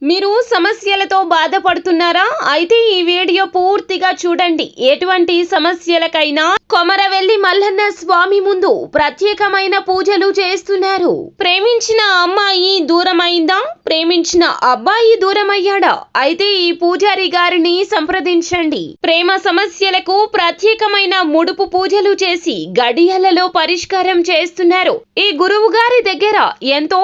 మీరు సమస్యలతో బాధపడుతున్నారా? అయితే ఈ వీడియో పూర్తిగా చూడండి. ఎటువంటి సమస్యలకైనా కొమరవెల్లి మల్లన్న స్వామి ముందు ప్రత్యేకమైన పూజలు చేస్తున్నారు. ప్రేమించిన అమ్మాయి దూరమైందా? ప్రేమించిన అబ్బాయి దూరమయ్యాడా? అయితే ఈ పూజారి గారిని సంప్రదించండి. ప్రేమ సమస్యలకు ప్రత్యేకమైన ముడుపు పూజలు చేసి గడియలలో పరిష్కారం చేస్తున్నారు. ఈ గురువు గారి దగ్గర ఎంతో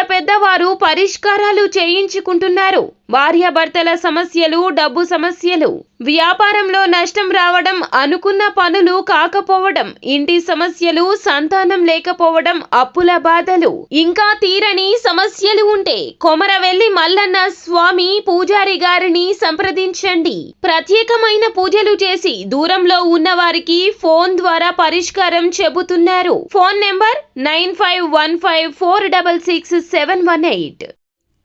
పెద్ద వారు పరిష్కారాలు చేయించుకుంటున్నారు. భార్యాభర్తల సమస్యలు, డబ్బు సమస్యలు, వ్యాపారంలో నష్టం రావడం, అనుకున్న పనులు కాకపోవడం, ఇంటి సమస్యలు, సంతానం లేకపోవడం, అప్పుల బాధలు, ఇంకా తీరని సమస్యలు ఉంటే కొమరవెల్లి మల్లన్న స్వామి పూజారి గారిని సంప్రదించండి. ప్రత్యేకమైన పూజలు చేసి దూరంలో ఉన్న వారికి ఫోన్ ద్వారా పరిష్కారం చెబుతున్నారు. Phone number 9515466718.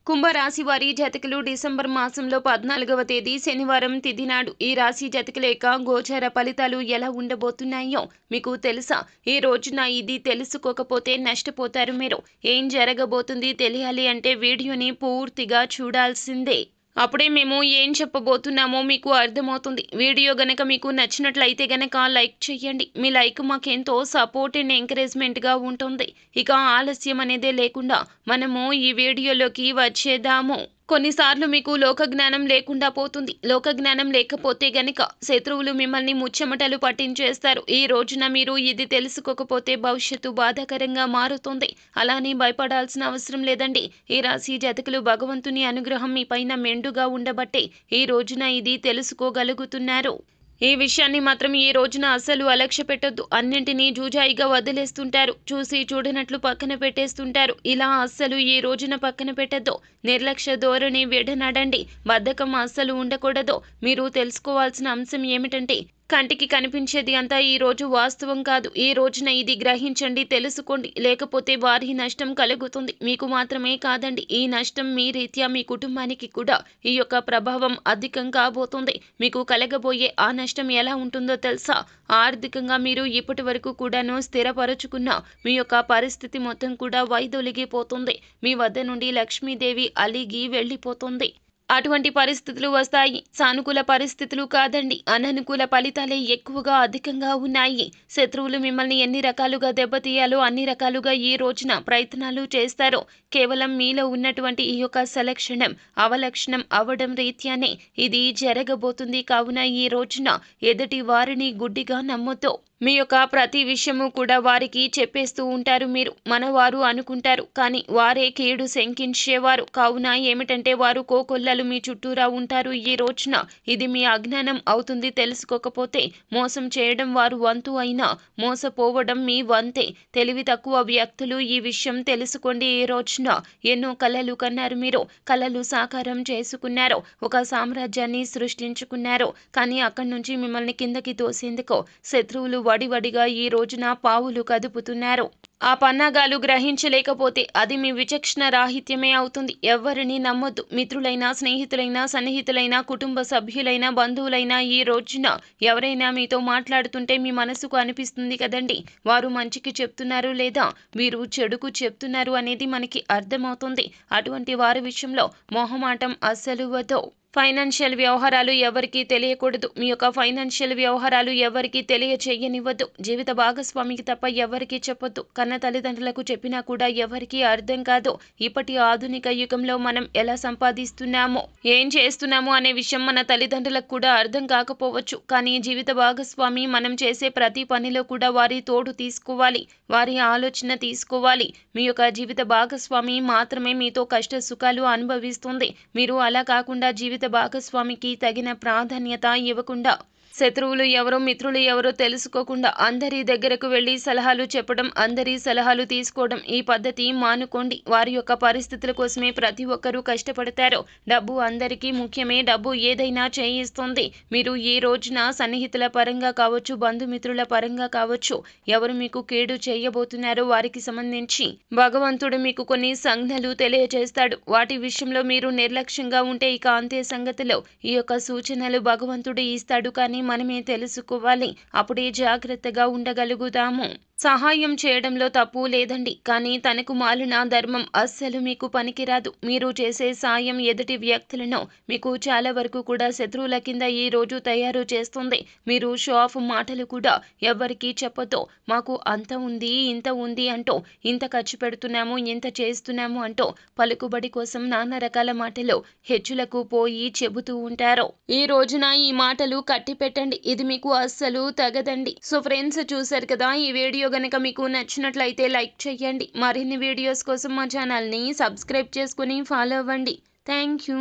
కుంభరాశి వారి జాతకులు డిసెంబర్ మాసంలో 14వ తేదీ శనివారం తిథి నాడు ఈ రాశి జాతకుల యొక్క గోచర ఫలితాలు ఎలా ఉండబోతున్నాయో మీకు తెలుసా? ఈ రోజున ఇది తెలుసుకోకపోతే నష్టపోతారు మీరు. ఏం జరగబోతుంది తెలియాలి అంటే వీడియోని పూర్తిగా చూడాల్సిందే. అప్పుడే మేము ఏం చెప్పబోతున్నామో మీకు అర్థమవుతుంది. వీడియో గనక మీకు నచ్చినట్లయితే గనక లైక్ చేయండి. మీ లైక్ మాకెంతో సపోర్ట్ అండ్ ఎంకరేజ్మెంట్గా ఉంటుంది. ఇక ఆలస్యం అనేదే లేకుండా మనము ఈ వీడియోలోకి వచ్చేద్దాము. కొన్నిసార్లు మీకు లోకజ్ఞానం లేకుండా పోతుంది. లోకజ్ఞానం లేకపోతే గనక శత్రువులు మిమ్మల్ని ముచ్చెమటలు పట్టించేస్తారు. ఈ రోజున మీరు ఇది తెలుసుకోకపోతే భవిష్యత్తు బాధాకరంగా మారుతుంది. అలానే భయపడాల్సిన అవసరం లేదండి. ఈ రాశి జాతకులు భగవంతుని అనుగ్రహం మీ పైన మెండుగా ఉండబట్టే ఈ రోజున ఇది తెలుసుకోగలుగుతున్నారు. ఈ విషయాన్ని మాత్రం ఈ రోజున అస్సలు అలక్ష్య పెట్టొద్దు. అన్నింటినీ జూజాయిగా వదిలేస్తుంటారు. చూసి చూడనట్లు పక్కన పెట్టేస్తుంటారు. ఇలా అస్సలు ఈ రోజున పక్కన పెట్టద్దు. నిర్లక్ష్య ధోరణి విడనాడండి. బద్ధకం అస్సలు ఉండకూడదు. మీరు తెలుసుకోవాల్సిన అంశం ఏమిటంటే కంటికి కనిపించేది అంతా ఈ రోజు వాస్తవం కాదు. ఈ రోజున ఇది గ్రహించండి, తెలుసుకోండి. లేకపోతే భారీ నష్టం కలుగుతుంది. మీకు మాత్రమే కాదండి, ఈ నష్టం మీ రీత్యా మీ కుటుంబానికి కూడా ఈ యొక్క ప్రభావం అధికం కాబోతుంది. మీకు కలగబోయే ఆ నష్టం ఎలా ఉంటుందో తెలుసా? ఆర్థికంగా మీరు ఇప్పటి వరకు కూడాను స్థిరపరచుకున్న మీ యొక్క పరిస్థితి మొత్తం కూడా వైదొలిగిపోతుంది. మీ వద్ద నుండి లక్ష్మీదేవి అలిగి వెళ్ళిపోతుంది. అటువంటి పరిస్థితులు వస్తాయి. సానుకూల పరిస్థితులు కాదండి, అననుకూల ఫలితాలే ఎక్కువగా అధికంగా ఉన్నాయి. శత్రువులు మిమ్మల్ని ఎన్ని రకాలుగా దెబ్బతీయాలో అన్ని రకాలుగా ఈ రోజున ప్రయత్నాలు చేస్తారు. కేవలం మీలో ఉన్నటువంటి ఈ యొక్క సలక్షణం అవలక్షణం అవడం రీత్యానే ఇది జరగబోతుంది. కావున ఈ రోజున ఎదుటి వారిని గుడ్డిగా నమ్మొద్దు. మీ యొక్క ప్రతి విషయము కూడా వారికి చెప్పేస్తూ ఉంటారు. మీరు మనవారు అనుకుంటారు, కానీ వారే కీడు శంకించేవారు. కావున ఏమిటంటే వారు కోకొల్లలు మీ చుట్టూరా ఉంటారు. ఈ రోజున ఇది మీ అజ్ఞానం అవుతుంది. తెలుసుకోకపోతే మోసం చేయడం వారు వంతు అయినా మోసపోవడం మీ వంతే. తెలివి తక్కువ వ్యక్తులు ఈ విషయం తెలుసుకోండి. ఈ రోజున ఎన్నో కలలు కన్నారు. మీరు కలలు సాకారం చేసుకున్నారు. ఒక సామ్రాజ్యాన్ని సృష్టించుకున్నారు. కానీ అక్కడి నుంచి మిమ్మల్ని కిందకి తోసేందుకు శత్రువులు వడివడిగా ఈ రోజున పావులు కదుపుతున్నారు. ఆ పన్నాగాలు గ్రహించలేకపోతే అది మీ విచక్షణ రాహిత్యమే అవుతుంది. ఎవరిని నమ్మొద్దు. మిత్రులైనా, స్నేహితులైనా, సన్నిహితులైనా, కుటుంబ సభ్యులైనా, బంధువులైనా ఈ రోజున ఎవరైనా మీతో మాట్లాడుతుంటే మీ మనసుకు అనిపిస్తుంది కదండి, వారు మంచికి చెప్తున్నారు లేదా వీరు చెడుకు చెప్తున్నారు అనేది మనకి అర్థమవుతుంది. అటువంటి వారి విషయంలో మొహమాటం అస్సలు వద్దు. ఫైనాన్షియల్ వ్యవహారాలు ఎవరికీ తెలియకూడదు. మీ యొక్క ఫైనాన్షియల్ వ్యవహారాలు ఎవరికీ తెలియచేయనివ్వద్దు. జీవిత భాగస్వామికి తప్ప ఎవరికీ చెప్పొద్దు. కన్న తల్లిదండ్రులకు చెప్పినా కూడా ఎవరికీ అర్థం కాదు. ఇప్పటి ఆధునిక యుగంలో మనం ఎలా సంపాదిస్తున్నామో, ఏం చేస్తున్నామో అనే విషయం మన తల్లిదండ్రులకు కూడా అర్థం కాకపోవచ్చు. కానీ జీవిత భాగస్వామి మనం చేసే ప్రతి పనిలో కూడా వారి తోడు తీసుకోవాలి, వారి ఆలోచన తీసుకోవాలి. మీ యొక్క జీవిత భాగస్వామి మాత్రమే మీతో కష్ట సుఖాలు అనుభవిస్తుంది. మీరు అలా కాకుండా జీవిత భాగస్వామికి తగిన ప్రాధాన్యత ఇవ్వకుండా, శత్రువులు ఎవరో మిత్రులు ఎవరో తెలుసుకోకుండా అందరి దగ్గరకు వెళ్ళి సలహాలు చెప్పడం, అందరి సలహాలు తీసుకోవడం, ఈ పద్ధతి మానుకోండి. వారి యొక్క పరిస్థితుల కోసమే ప్రతి ఒక్కరూ కష్టపడతారు. డబ్బు అందరికీ ముఖ్యమే. డబ్బు ఏదైనా చేయిస్తుంది. మీరు ఈ రోజున సన్నిహితుల పరంగా కావచ్చు, బంధుమిత్రుల పరంగా కావచ్చు, ఎవరు మీకు కీడు చేయబోతున్నారో వారికి సంబంధించి భగవంతుడు మీకు కొన్ని సంజ్ఞలు తెలియజేస్తాడు. వాటి విషయంలో మీరు నిర్లక్ష్యంగా ఉంటే ఇక అంతే సంగతిలో. ఈ యొక్క సూచనలు భగవంతుడు ఇస్తాడు, కానీ మనమే తెలుసుకోవాలి. అప్పుడే జాగ్రత్తగా ఉండగలుగుతాము. సహాయం చేయడంలో తప్పు లేదండి. కానీ తనకు మాలిన ధర్మం అస్సలు మీకు పనికిరాదు. మీరు చేసే సాయం ఎదుటి వ్యక్తులను మీకు చాలా వరకు కూడా శత్రువుల కింద ఈ రోజు తయారు చేస్తుంది. మీరు షో ఆఫ్ మాటలు కూడా ఎవ్వరికీ చెప్పొద్దు. మాకు అంత ఉంది, ఇంత ఉంది అంటూ, ఇంత ఖర్చు పెడుతున్నాము, ఇంత చేస్తున్నాము అంటూ పలుకుబడి కోసం నానా రకాల మాటలు హెచ్చులకు పోయి చెబుతూ ఉంటారు. ఈ రోజున ఈ మాటలు కట్టి పెట్టండి. ఇది మీకు అస్సలు తగదండి. సో ఫ్రెండ్స్, చూశారు కదా, ఈ వీడియో గనక మీకు నచ్చినట్లయితే లైక్ చేయండి. మరిన్ని వీడియోస్ కోసం మా ఛానల్ని సబ్స్క్రైబ్ చేసుకుని ఫాలో అవ్వండి. Thank you.